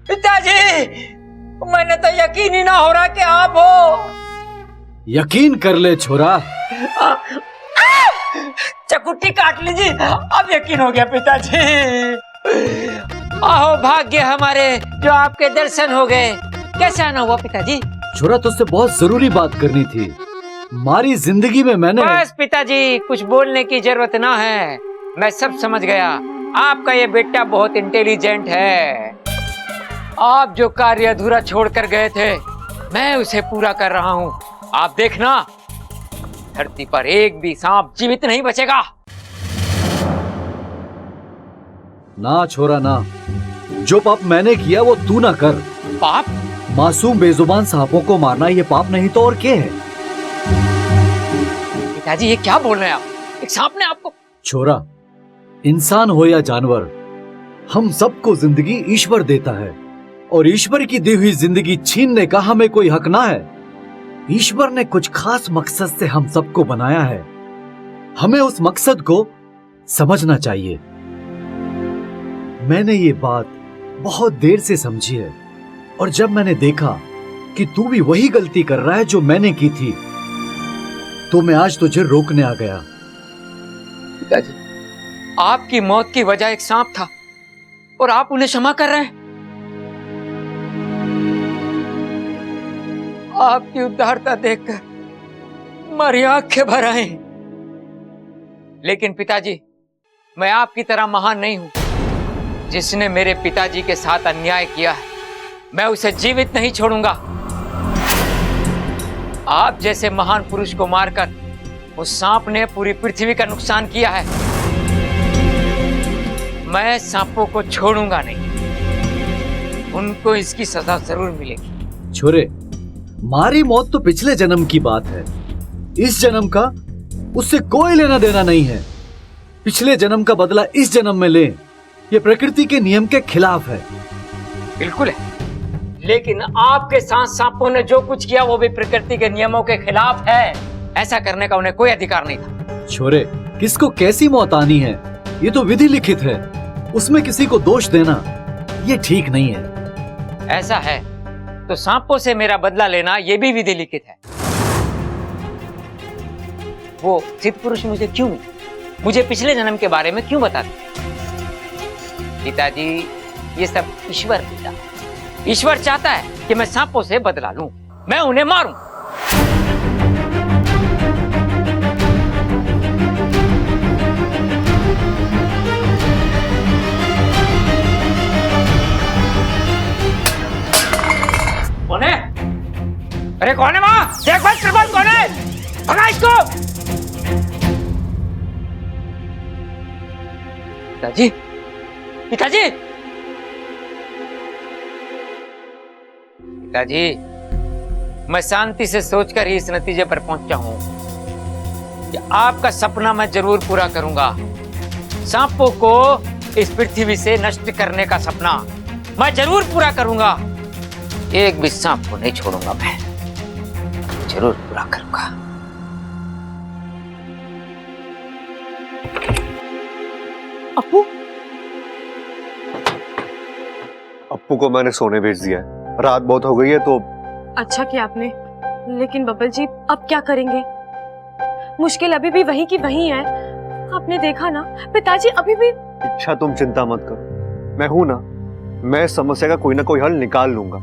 पिताजी, मैंने तो यकीन ही ना हो रहा कि आप हो। यकीन कर ले छोरा। चकुट्टी काट लीजिए, अब यकीन हो गया पिताजी। आहो भाग्य हमारे जो आपके दर्शन हो गए। कैसे आना हुआ पिताजी? छोरा तुझसे बहुत जरूरी बात करनी थी। हमारी जिंदगी में मैंने। बस पिताजी, कुछ बोलने की जरूरत ना है, मैं सब समझ गया। आपका ये बेटा बहुत इंटेलिजेंट है। आप जो कार्य अधूरा छोड़कर गए थे, मैं उसे पूरा कर रहा हूँ। आप देखना, धरती पर एक भी सांप जीवित नहीं बचेगा। ना छोरा ना, जो पाप मैंने किया वो तू ना कर। पाप? मासूम बेजुबान सांपों को मारना ये पाप नहीं तो और क्या है? पिताजी ये क्या बोल रहे हैं आप? एक सांप ने आपको? छोरा, इंसान हो या जानवर, हम सबको जिंदगी ईश्वर देता है और ईश्वर की दी हुई जिंदगी छीनने का हमें कोई हक ना है। ईश्वर ने कुछ खास मकसद से हम सबको बनाया है, हमें उस मकसद को समझना चाहिए। मैंने ये बात बहुत देर से समझी है और जब मैंने देखा कि तू भी वही गलती कर रहा है जो मैंने की थी, तो मैं आज तुझे रोकने आ गया। पिताजी, आपकी मौत की वजह एक सांप था और आप उन्हें क्षमा कर रहे हैं। आपकी उदारता देखकर मेरी आंखें भर आई। लेकिन पिताजी, मैं आपकी तरह महान नहीं हूं। जिसने मेरे पिताजी के साथ अन्याय किया है, मैं उसे जीवित नहीं छोड़ूंगा। आप जैसे महान पुरुष को मारकर उस सांप ने पूरी पृथ्वी का नुकसान किया है। मैं सांपों को छोड़ूंगा नहीं, उनको इसकी सजा जरूर मिलेगी। छोरे, मारी मौत तो पिछले जन्म की बात है, इस जन्म का उससे कोई लेना देना नहीं है। पिछले जन्म का बदला इस जन्म में ले, ये प्रकृति के नियम के खिलाफ है। बिल्कुल है, लेकिन आपके साथ सांपों ने जो कुछ किया वो भी प्रकृति के नियमों के खिलाफ है। ऐसा करने का उन्हें कोई अधिकार नहीं था। छोरे, किसको कैसी मौत आनी है ये तो विधि लिखित है, उसमें किसी को दोष देना ये ठीक नहीं है। ऐसा है तो सांपों से मेरा बदला लेना ये भी विधि लिखित है। वो सिद्ध पुरुष मुझे क्यों मिले? मुझे पिछले जन्म के बारे में क्यों बताते? पिताजी, ये सब ईश्वर देता है। ईश्वर चाहता है कि मैं सांपों से बदला लूं, मैं उन्हें मारूं। कौन है? अरे कौन है वहां? देख भाई, त्रिपाल कौन है? भगा इसको। पिताजी, पिताजी, पिताजी, मैं शांति से सोचकर ही इस नतीजे पर पहुंचा हूं कि आपका सपना मैं जरूर पूरा करूंगा। सांपों को इस पृथ्वी से नष्ट करने का सपना मैं जरूर पूरा करूंगा। एक भी सांप को नहीं छोड़ूंगा, मैं जरूर पूरा करूंगा। अप्पू? अप्पू को मैंने सोने भेज दिया है, रात बहुत हो गई है तो। अच्छा किया आपने, लेकिन बब्बल जी अब क्या करेंगे? मुश्किल अभी भी वही की वही है। आपने देखा ना, पिताजी अभी भी। अच्छा तुम चिंता मत करो, मैं हूं ना, मैं समस्या का कोई ना कोई हल निकाल लूंगा।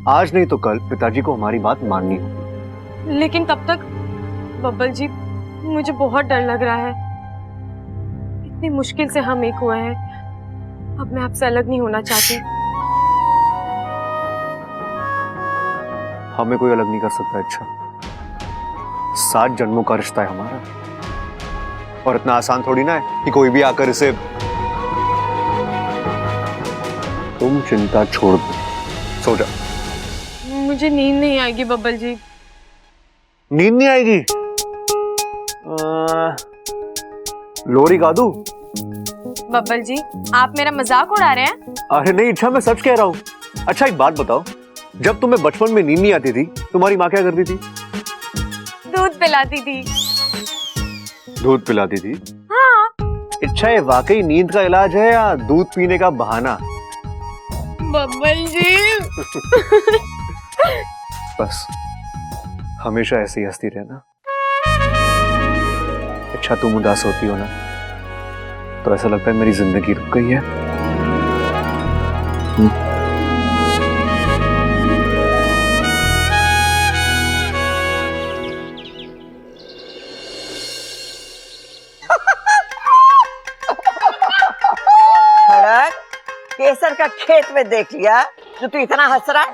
आज नहीं तो कल पिताजी को हमारी बात माननी होगी। लेकिन तब तक बब्बल जी, मुझे बहुत डर लग रहा है। इतनी मुश्किल से हम एक हुए हैं, अब मैं आपसे अलग नहीं होना चाहती। हमें कोई अलग नहीं कर सकता। अच्छा, 7 जन्मों का रिश्ता है हमारा, और इतना आसान थोड़ी ना है कि कोई भी आकर इसे। तुम चिंता छोड़ दो, सो जा। मुझे नींद नहीं आएगी बब्बल जी। नींद नहीं आएगी? लोरी गा दूं? बब्बल जी, आप मेरा मजाक उड़ा रहे हैं? अरे नहीं, अच्छा मैं सच कह रहा हूँ। अच्छा एक बात बताओ, जब तुम्हें बचपन में नींद नहीं आती थी, तुम्हारी माँ क्या करती थी? दूध पिलाती थी। दूध पिलाती थी? हाँ। इच्छा ये वाकई नींद का इलाज है या दूध पीने का बहाना? बब्बल जी। बस हमेशा ऐसे ही हंसती रहना। इच्छा तुम उदास होती हो ना तो ऐसा लगता है मेरी जिंदगी रुक गई है। केसर का खेत में देख लिया जो तू इतना हंस रहा है।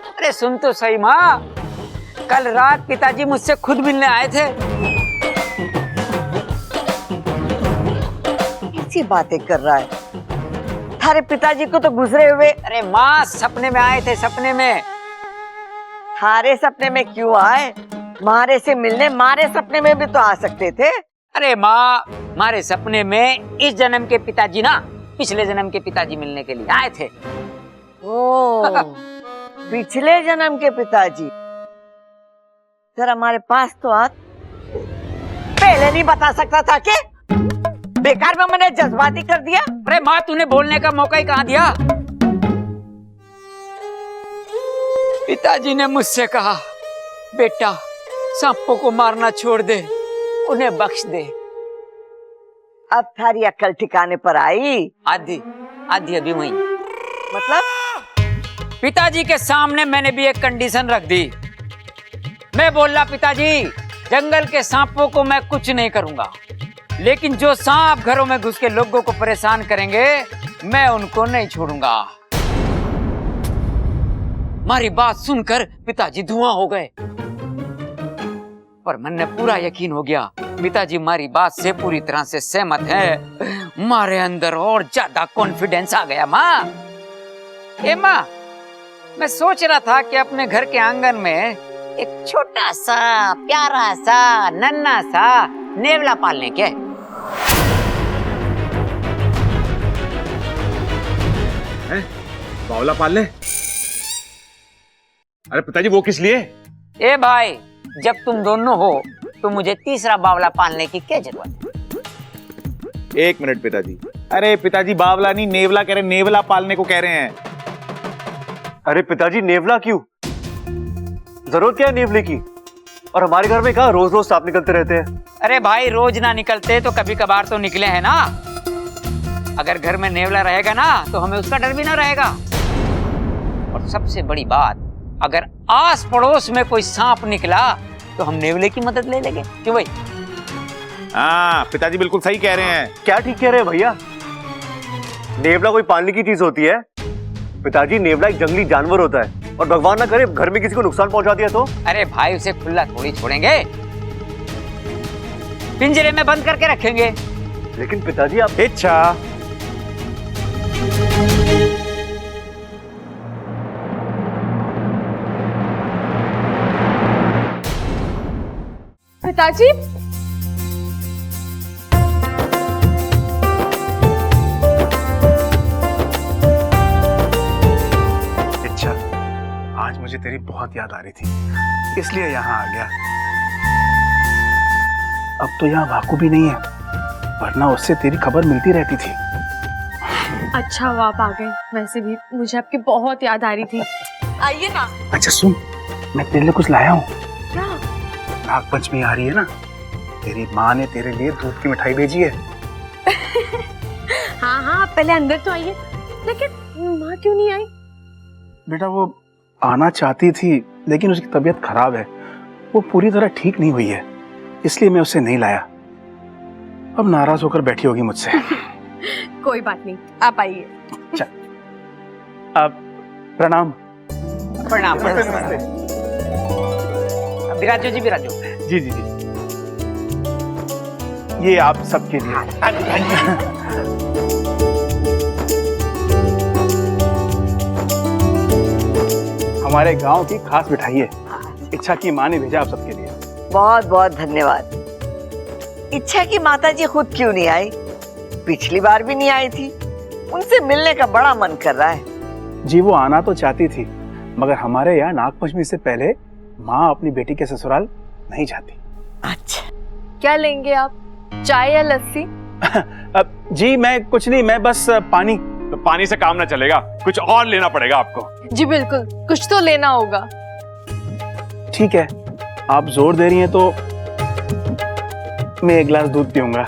अरे सुन तो सही माँ, कल रात पिताजी मुझसे खुद मिलने आए थे। कैसी बातें कर रहा है? थारे पिताजी को तो गुजरे हुए। अरे माँ, सपने में आए थे, सपने में। थारे सपने में क्यों आए? मारे से मिलने मारे सपने में भी तो आ सकते थे। अरे माँ, हमारे सपने में इस जन्म के पिताजी ना पिछले जन्म के पिताजी मिलने के लिए आए थे। ओ, पिछले जन्म के पिताजी। जरा हमारे पास तो आ, पहले नहीं बता सकता था कि? बेकार में मैंने जज्बाती कर दिया। अरे माँ, तूने बोलने का मौका ही कहाँ दिया? पिताजी ने मुझसे कहा, बेटा सांपों को मारना छोड़ दे, उन्हें बख्श दे। अब थारी अक्ल ठिकाने पर आई? आधी आधी अभी वही। मतलब? पिताजी के सामने मैंने भी एक कंडीशन रख दी। मैं बोला, पिताजी जंगल के सांपों को मैं कुछ नहीं करूंगा, लेकिन जो सांप घरों में घुस के लोगों को परेशान करेंगे मैं उनको नहीं छोड़ूंगा। हमारी बात सुनकर पिताजी धुआं हो गए, पर मन पूरा यकीन हो गया पिताजी हमारी बात से पूरी तरह से सहमत है। हमारे अंदर और ज्यादा कॉन्फिडेंस आ गया। माँ, ए माँ, मैं सोच रहा था कि अपने घर के आंगन में एक छोटा सा प्यारा सा नन्हा सा नेवला पालने के। बावला पाल ले? अरे पिताजी वो किस लिए? ए भाई, जब तुम दोनों हो तो मुझे तीसरा बावला पालने की क्या जरूरत है? एक मिनट पिताजी। अरे पिताजी बावला नहीं नेवला कह रहे, नेवला पालने को कह रहे हैं। अरे पिताजी नेवला क्यों? जरूरत क्या है नेवले की? और हमारे घर में कहाँ रोज रोज सांप निकलते रहते हैं? अरे भाई, रोज ना निकलते तो कभी कभार तो निकले हैं ना। अगर घर में नेवला रहेगा ना तो हमें उसका डर भी ना रहेगा। और सबसे बड़ी बात, अगर आस पड़ोस में कोई सांप निकला तो हम नेवले की मदद ले लेंगे। क्यों भाई? हाँ पिताजी बिल्कुल सही कह रहे हैं। क्या ठीक कह रहे हैं भैया? नेवला कोई पालने की चीज होती है? पिताजी नेवला एक जंगली जानवर होता है, और भगवान ना करे घर में किसी को नुकसान पहुंचा दिया तो? अरे भाई, उसे खुला थोड़ी छोड़ेंगे, पिंजरे में बंद करके रखेंगे। लेकिन पिताजी आप इच्छा, पिताजी, इच्छा, आज मुझे तेरी बहुत याद आ रही थी, इसलिए यहाँ आ गया। अब तो यहाँ वाकू भी नहीं है, वरना उससे तेरी खबर मिलती रहती थी। अच्छा हुआ आप आ गए। वैसे भी मुझे आपकी बहुत याद आ रही थी। आइए ना। अच्छा सुन, मैं तेरे लिए कुछ लाया हूँ। क्या? नाग पंचमी आ रही है ना, तेरी माँ ने तेरे लिए दूध की मिठाई भेजी है। हाँ हाँ, आप पहले अंदर तो आइए। लेकिन माँ क्यों नहीं आई? बेटा वो आना चाहती थी, लेकिन उसकी तबीयत खराब है, वो पूरी तरह ठीक नहीं हुई है, इसलिए मैं उसे नहीं लाया। अब नाराज होकर बैठी होगी मुझसे। कोई बात नहीं, आप आइए। अब प्रणाम। प्रणाम। विराजो जी, विराजो। जी जी जी, ये आप सबके लिए। हमारे गांव की खास मिठाई है, इच्छा की माँ ने भेजा आप सबके लिए। बहुत बहुत धन्यवाद। इच्छा की माताजी खुद क्यों नहीं आई? पिछली बार भी नहीं आई थी। उनसे मिलने का बड़ा मन कर रहा है। जी वो आना तो चाहती थी, मगर हमारे यहाँ नागपंचमी से पहले माँ अपनी बेटी के ससुराल नहीं जाती। अच्छा, क्या लेंगे आप? चाय या लस्सी? जी मैं कुछ नहीं, मैं बस पानी। तो पानी से काम ना चलेगा, कुछ और लेना पड़ेगा आपको। जी बिल्कुल, कुछ तो लेना होगा। ठीक है, आप जोर दे रही हैं तो मैं एक गिलास दूध पीऊंगा।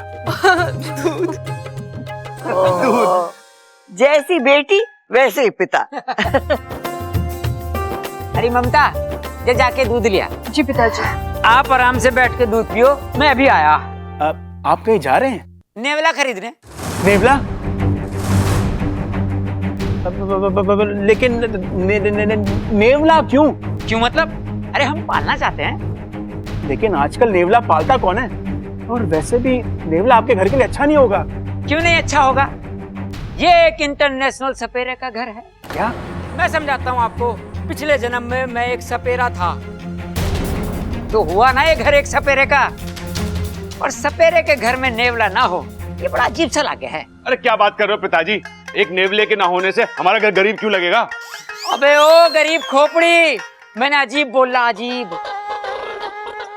ओह, जैसी बेटी वैसे ही पिता। अरे ममता, ये जाके दूध लिया। जी पिताजी। आप आराम से बैठ के दूध पियो, मैं अभी आया। आप कहीं जा रहे हैं? नेवला खरीदने। नेवला? लेकिन नेवला क्यों? क्यों मतलब? अरे हम पालना चाहते हैं। लेकिन आजकल नेवला पालता कौन है? और वैसे भी नेवला आपके घर के लिए अच्छा नहीं होगा। क्यों नहीं अच्छा होगा? ये एक इंटरनेशनल सपेरे का घर है। क्या? मैं समझाता हूँ आपको। पिछले जन्म में मैं एक सपेरा था, तो हुआ ना ये घर एक सपेरे का। और सपेरे के घर में नेवला ना हो, ये बड़ा अजीब सा लगे है। अरे क्या बात कर रहे हो पिताजी, एक नेवले के ना होने से हमारा घर गरीब क्यों लगेगा? अबे ओ गरीब खोपड़ी, मैंने अजीब बोला, अजीब।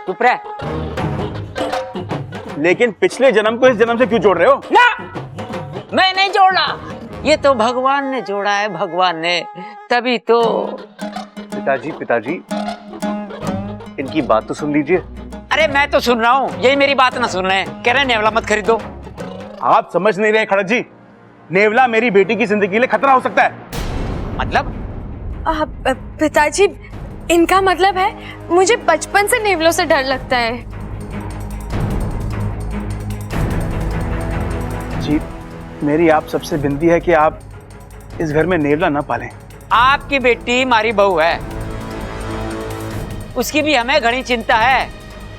चुप रह। लेकिन पिछले जन्म को इस जन्म से क्यों जोड़ रहे हो? ना, मैं नहीं जोड़ा, ये तो भगवान ने जोड़ा है, भगवान ने। तभी तो। पिताजी, इनकी बात तो सुन लीजिए। अरे मैं तो सुन रहा हूँ, यही मेरी बात ना सुन रहे हैं। कह रहे हैं नेवला मत खरीदो। आप समझ नहीं रहे खड़क जी, नेवला मेरी बेटी की जिंदगी के लिए खतरा हो सकता है। मतलब? पिताजी, इनका मतलब है मुझे बचपन से नेवलों से डर लगता है। जी, मेरी आप सबसे विनती है कि आप इस घर में नेवला न पालें। आपकी बेटी हमारी बहू है, उसकी भी हमें घनी चिंता है।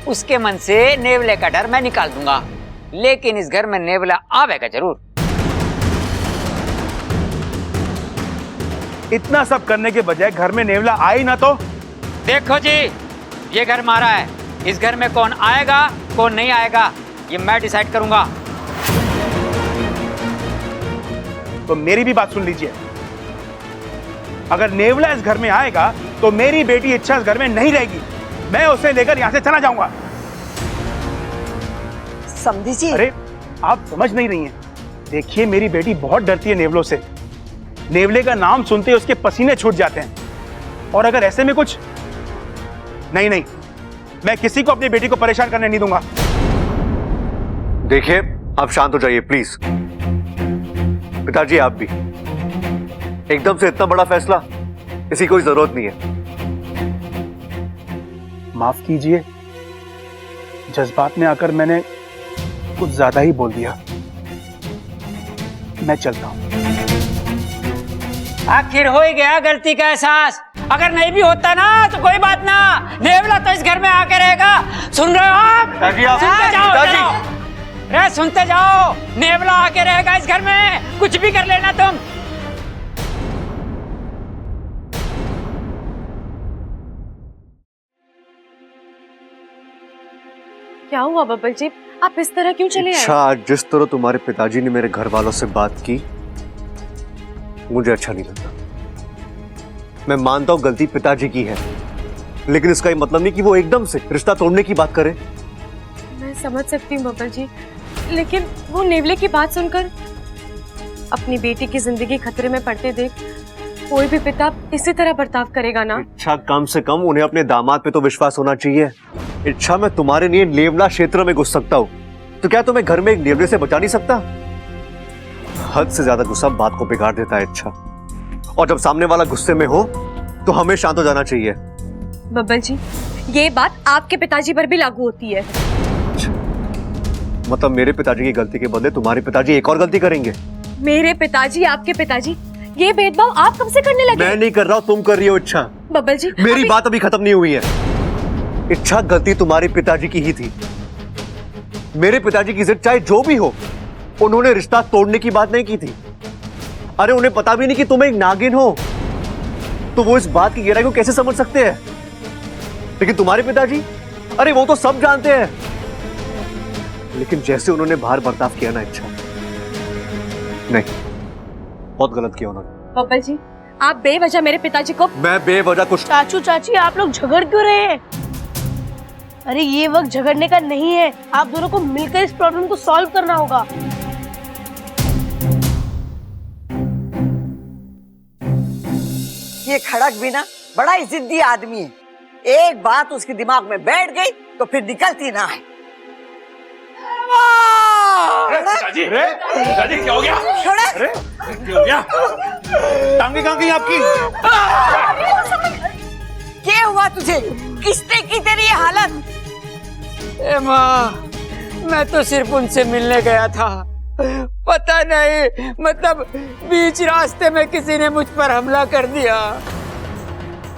उसके मन से नेवले का डर मैं निकाल दूंगा, लेकिन इस घर में नेवला आवेगा जरूर। इतना सब करने के बजाय घर में नेवला आए ना तो? देखो जी, ये घर हमारा है। इस घर में कौन आएगा कौन नहीं आएगा, ये मैं डिसाइड करूंगा। तो मेरी भी बात सुन लीजिए। अगर नेवला इस घर में आएगा तो मेरी बेटी इच्छा इस घर में नहीं रहेगी। मैं उसे लेकर यहां से चला जाऊंगा। समझी जी। अरे आप समझ नहीं रही हैं। देखिए, मेरी बेटी बहुत डरती है नेवलों से। नेवले का नाम सुनते ही उसके पसीने छूट जाते हैं। और अगर ऐसे में कुछ नहीं, मैं किसी को अपनी बेटी को परेशान करने नहीं दूंगा। देखिए, आप शांत हो जाइए प्लीज। पिताजी, आप भी एकदम से इतना बड़ा फैसला, इसकी कोई जरूरत नहीं है। माफ कीजिए, जज्बात में आकर मैंने कुछ ज्यादा ही बोल दिया। मैं चलता हूं। आखिर हो ही गया गलती का एहसास। अगर नहीं भी होता ना तो कोई बात ना, नेवला तो इस घर में आके रहेगा। सुन रहे हो आप? पिताजी, आप सुनते जाओ, पिताजी। जाओ। रे सुनते जाओ, नेवला आके रहेगा इस घर में, कुछ भी कर लेना तुम। क्या हुआ बब्बल जी, आप इस तरह क्यों चले आए? अच्छा, आज जिस तरह तुम्हारे पिताजी ने मेरे घर वालों से बात की, मुझे अच्छा नहीं लगता। मैं मानता हूं गलती पिताजी की है, लेकिन इसका ये मतलब नहीं कि वो एकदम से रिश्ता तोड़ने की बात करे। मैं समझ सकती हूँ बब्बल जी, लेकिन वो नेवले की बात सुनकर अपनी बेटी की जिंदगी खतरे में पड़ते देख कोई भी पिता इसी तरह बर्ताव करेगा ना। इच्छा, कम से कम उन्हें अपने दामाद पे तो विश्वास होना चाहिए। इच्छा, मैं तुम्हारे लिए नेवला क्षेत्र में घुस सकता हूँ, तो क्या तुम्हें घर में एक नेवले से बचा नहीं सकता? हद से ज्यादा गुस्सा बात को बिगाड़ देता है इच्छा, और जब सामने वाला गुस्से में हो तो हमें शांत हो जाना चाहिए। बब्बल जी, ये बात आपके पिताजी पर भी लागू होती है। मतलब मेरे पिताजी की गलती के बदले तुम्हारे पिताजी एक और गलती करेंगे? मेरे पिताजी, आपके पिताजी, ये भेदभाव आप कब से करने लगे? मैं नहीं कर रहा हूँ, तुम कर रही हो इच्छा। बब्बल जी, मेरी बात अभी खत्म नहीं हुई है। इच्छा, गलती तुम्हारे पिताजी की ही थी। मेरे पिताजी की जिद चाहे जो भी हो, उन्होंने रिश्ता तोड़ने की बात नहीं की थी। अरे उन्हें पता भी नहीं कि तुम एक नागिन हो, तो वो इस बात की गहराई को कैसे समझ सकते हैं? लेकिन तुम्हारे पिताजी, अरे वो तो सब जानते हैं। लेकिन जैसे उन्होंने बाहर बर्ताव किया ना इच्छा, नहीं, बहुत गलत किया उन्होंने। बब्बल जी, आप बेवजह मेरे पिताजी को। मैं बेवजह कुछ। चाचू चाची, आप लोग झगड़ क्यों रहे हैं? अरे ये वक्त झगड़ने का नहीं है, आप दोनों को मिलकर इस प्रॉब्लम को सॉल्व करना होगा। ये खड़क भी ना बड़ा ही जिद्दी आदमी है। एक बात उसके दिमाग में बैठ गई तो फिर निकलती ना है। पिताजी पिताजी क्या हो गया? खड़क, अरे क्या हो गया? टांगे कहाँ गई आपकी? क्या हुआ तुझे? किसने की तेरी ये हालत? ए माँ, मैं तो सिर्फ उनसे मिलने गया था। पता नहीं, मतलब बीच रास्ते में किसी ने मुझ पर हमला कर दिया।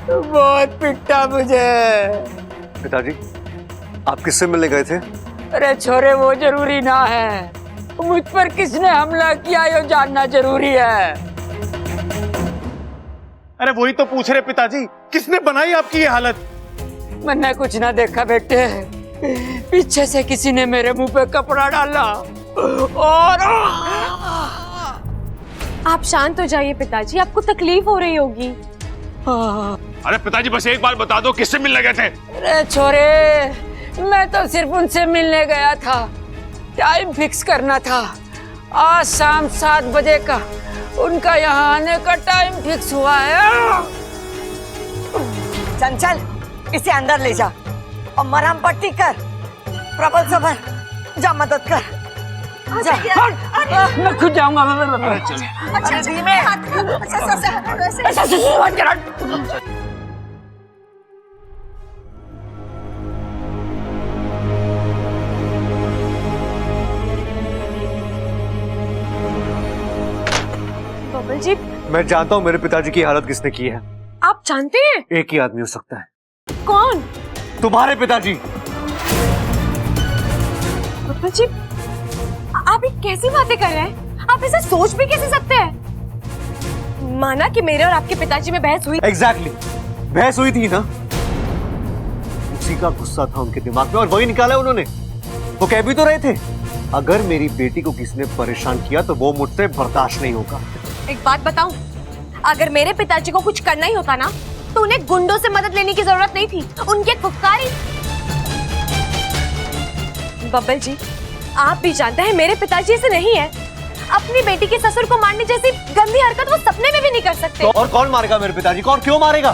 बहुत पिटा मुझे। पिताजी, आप किससे मिलने गए थे? अरे छोरे, वो जरूरी ना है। मुझ पर किसने हमला किया ये जानना जरूरी है। अरे वही तो पूछ रहे पिताजी, किसने बनाई आपकी ये हालत? मैंने कुछ ना देखा बेटे, पीछे से किसी ने मेरे मुंह पे कपड़ा डाला और आप शांत हो जाइए पिताजी, आपको तकलीफ हो रही होगी। अरे पिताजी बस एक बार बता दो, किससे मिलने गए थे? अरे छोरे, मैं तो सिर्फ उनसे मिलने गया था। टाइम फिक्स करना था। आज शाम 7 बजे का उनका यहाँ आने का टाइम फिक्स हुआ है। चंचल, इसे अंदर ले जा और मरहम पट्टी कर। प्रबल सबर, जा मदद कर। जा। मैं खुद जाऊंगा। अच्छा धीमे। बबल जी, मैं जानता हूँ मेरे पिताजी की हालत किसने की है। आप जानते हैं? एक ही आदमी हो सकता है। कौन? तुम्हारे पिताजी। बबल जी, आप ये कैसी बातें कर रहे हैं? आप ऐसे सोच भी कैसे सकते हैं? माना कि मेरे और आपके पिताजी में बहस हुई। एग्जैक्टली, बहस हुई थी ना, उसी का गुस्सा था उनके दिमाग में और वही निकाला उन्होंने। वो कह भी तो रहे थे, अगर मेरी बेटी को किसी ने परेशान किया तो वो मुझसे बर्दाश्त नहीं होगा। एक बात बताऊं, अगर मेरे पिताजी को कुछ करना ही होता ना तो उन्हें गुंडों से मदद लेने की जरूरत नहीं थी, उनके फुफकारी। बब्बल जी, आप भी जानते हैं मेरे पिताजी ऐसे नहीं है। अपनी बेटी के ससुर को मारने जैसी गंदी हरकत वो सपने में भी नहीं कर सकते। तो और कौन मारेगा मेरे पिताजी को, और क्यों मारेगा?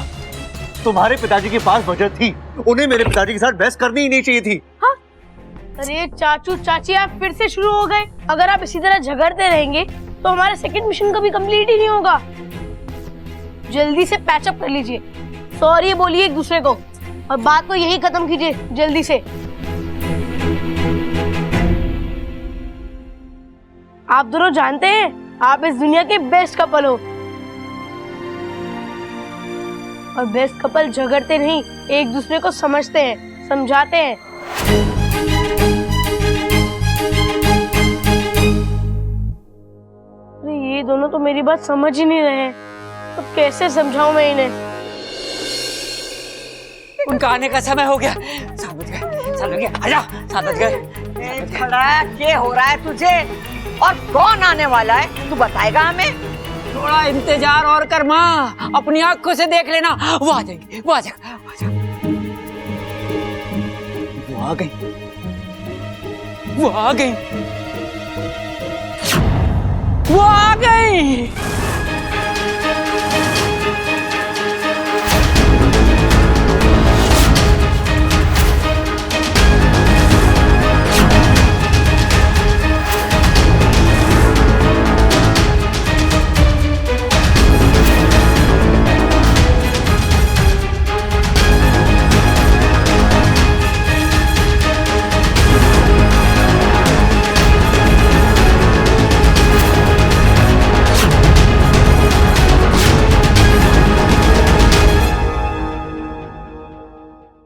तुम्हारे पिताजी के पास वजह थी, उन्हें मेरे पिताजी के साथ बहस करनी ही नहीं चाहिए थी। हाँ? अरे चाचू चाची, आप फिर से शुरू हो गए। अगर आप इसी तरह झगड़ते रहेंगे तो हमारा सेकंड मिशन कभी कंप्लीट ही नहीं होगा। जल्दी से पैचअप कर लीजिए, सॉरी बोलिए एक दूसरे को और बात को यही खत्म कीजिए जल्दी से। आप दोनों जानते हैं आप इस दुनिया के बेस्ट कपल हो, और बेस्ट कपल झगड़ते नहीं, एक दूसरे को समझते हैं, समझाते हैं। अरे ये दोनों तो मेरी बात समझ ही नहीं रहे हैं, तो कैसे समझाऊं मैं इन्हें? उनका आने का समय हो गया। 7 बज गए, 7 बज गए, आजा, 7 बज गए। खड़ा क्या हो रहा है तुझे? और कौन आने वाला है तू बताएगा हमें? थोड़ा इंतजार और कर माँ, अपनी आंखों से देख लेना। वो आ जाएंगे, वो आ जाएगा, वो आ जाएगा। वो आ गई, वो आ गई, वो आ गई।